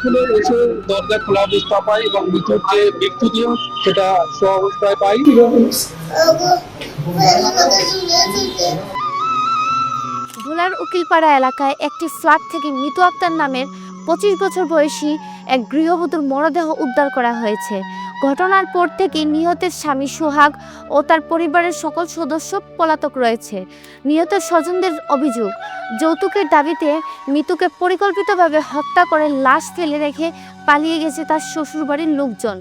আমি এসে দরজা খোলা অবস্থা পাই এবং ভিতর যে বিদ্যুৎ সেটা শো অবস্থায় পাই। ভোলার উকিলপাড়া এলাকায় একটি ফ্ল্যাট থেকে মিতু আক্তার নামের 25 বছর বয়সী এক গৃহবধূর মরদেহ উদ্ধার করা হয়েছে। ঘটনার পর থেকে নিহতের স্বামী সোহাগ ও তার পরিবারের সকল সদস্য পলাতক রয়েছে। নিহতের স্বজনদের অভিযোগ, যৌতুকের দাবিতে মিতুকে পরিকল্পিতভাবে হত্যা করে লাশ ফেলে রেখে পালিয়ে গেছে তার শ্বশুরবাড়ির লোকজন।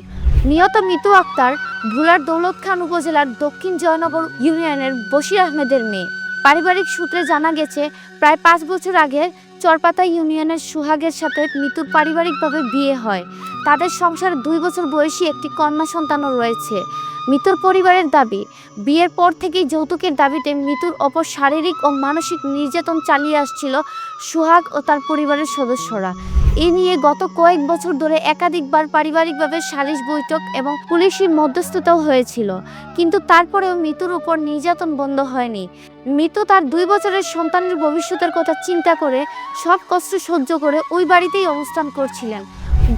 নিহত মিতু আক্তার ভোলার দৌলত খান উপজেলার দক্ষিণ জয়নগর ইউনিয়নের বশির আহমেদের মেয়ে। পারিবারিক সূত্রে জানা গেছে, প্রায় 5 বছর আগে চরপাতা ইউনিয়নের সোহাগের সাথে মিতুর পারিবারিকভাবে বিয়ে হয়। তাদের সংসারে 2 বছর বয়সী একটি কন্যা সন্তানও রয়েছে। মিতুর পরিবারের দাবি, বিয়ের পর থেকেই যৌতুকের দাবিতে মিতুর ওপর শারীরিক ও মানসিক নির্যাতন চালিয়ে আসছিল সোহাগ ও তার পরিবারের সদস্যরা। এ নিয়ে গত কয়েক বছর ধরে একাধিকবার পারিবারিকভাবে সালিশ বৈঠক এবং পুলিশের মধ্যস্থতাও হয়েছিল, কিন্তু তারপরেও মিতুর উপর নির্যাতন বন্ধ হয়নি। মিতু তার 2 বছরের সন্তানের ভবিষ্যতের কথা চিন্তা করে সব কষ্ট সহ্য করে ওই বাড়িতেই অবস্থান করছিলেন।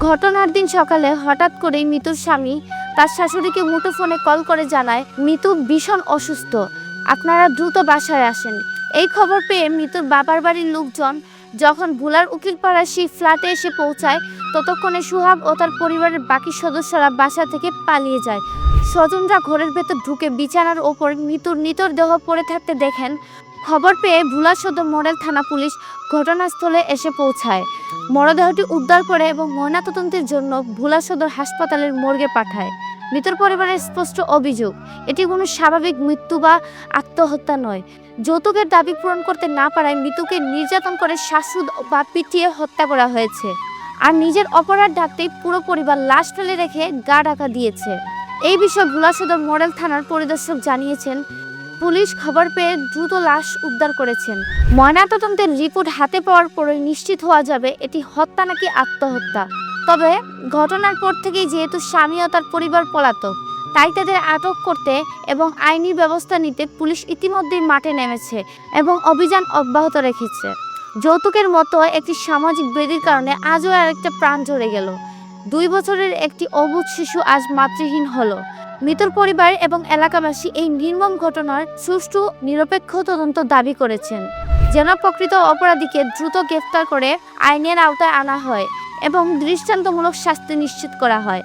ঘটনার দিন সকালে হঠাৎ করেই মিতুর স্বামী তার শাশুড়িকে মুঠোফোনে কল করে জানায় মিতু ভীষণ অসুস্থ, আপনারা দ্রুত বাসায় আসেন। এই খবর পেয়ে মিতুর বাবার বাড়ির লোকজন যখন ভোলার উকিলপাড়ার সেই ফ্ল্যাটে এসে পৌঁছায়, ততক্ষণে সোহাগ ও তার পরিবারের বাকি সদস্যরা বাসা থেকে পালিয়ে যায়। স্বজনরা ঘরের ভেতর ঢুকে বিছানার ওপর মিতুর নিথর দেহ পড়ে থাকতে দেখেন। খবর পেয়ে ভোলা সদর মডেল থানা পুলিশ ঘটনাস্থলে এসে পৌঁছায়, মরদেহটি উদ্ধার করে এবং ময়নাতদন্তের জন্য ভোলা সদর হাসপাতালের মর্গে পাঠায়। মৃতের পরিবারের স্পষ্ট অভিযোগ, এটি কোনো স্বাভাবিক মৃত্যু বা আত্মহত্যা নয়। যৌতুকের দাবি পূরণ করতে না পারায় মৃতুকে নির্যাতন করে শ্বাসরোধ বা পিটিয়ে হত্যা করা হয়েছে। আর নিজের অপরাধ ঢাকতেই পুরো পরিবার লাশ ফেলে রেখে গা ঢাকা দিয়েছে। এই বিষয়ে ভোলা সদর মডেল থানার পরিদর্শক জানিয়েছেন, পুলিশ খবর পেয়ে দ্রুত লাশ উদ্ধার করেছেন। ময়নাতদন্তের রিপোর্ট হাতে পাওয়ার পরে নিশ্চিত হওয়া যাবে এটি হত্যা নাকি আত্মহত্যা। তবে ঘটনার পর থেকেই যেহেতু স্বামী ও তার পরিবার পলাতক, তাই তাদের আটক করতে এবং আইনি ব্যবস্থা নিতে পুলিশ ইতিমধ্যেই মাঠে নেমেছে এবং অভিযান অব্যাহত রেখেছে। যৌতুকের মতো একটি সামাজিক ব্যাধির কারণে আজও আরেকটা প্রাণ ঝরে গেল। 2 বছরের একটি অবুঝ শিশু আজ মাতৃহীন হলো। মৃতের পরিবার এবং এলাকাবাসী এই নির্মম ঘটনার সুষ্ঠু নিরপেক্ষ তদন্ত দাবি করেছেন, যেন প্রকৃত অপরাধীকে দ্রুত গ্রেফতার করে আইনের আওতায় আনা হয় এবং দৃষ্টান্তমূলক শাস্তি নিশ্চিত করা হয়।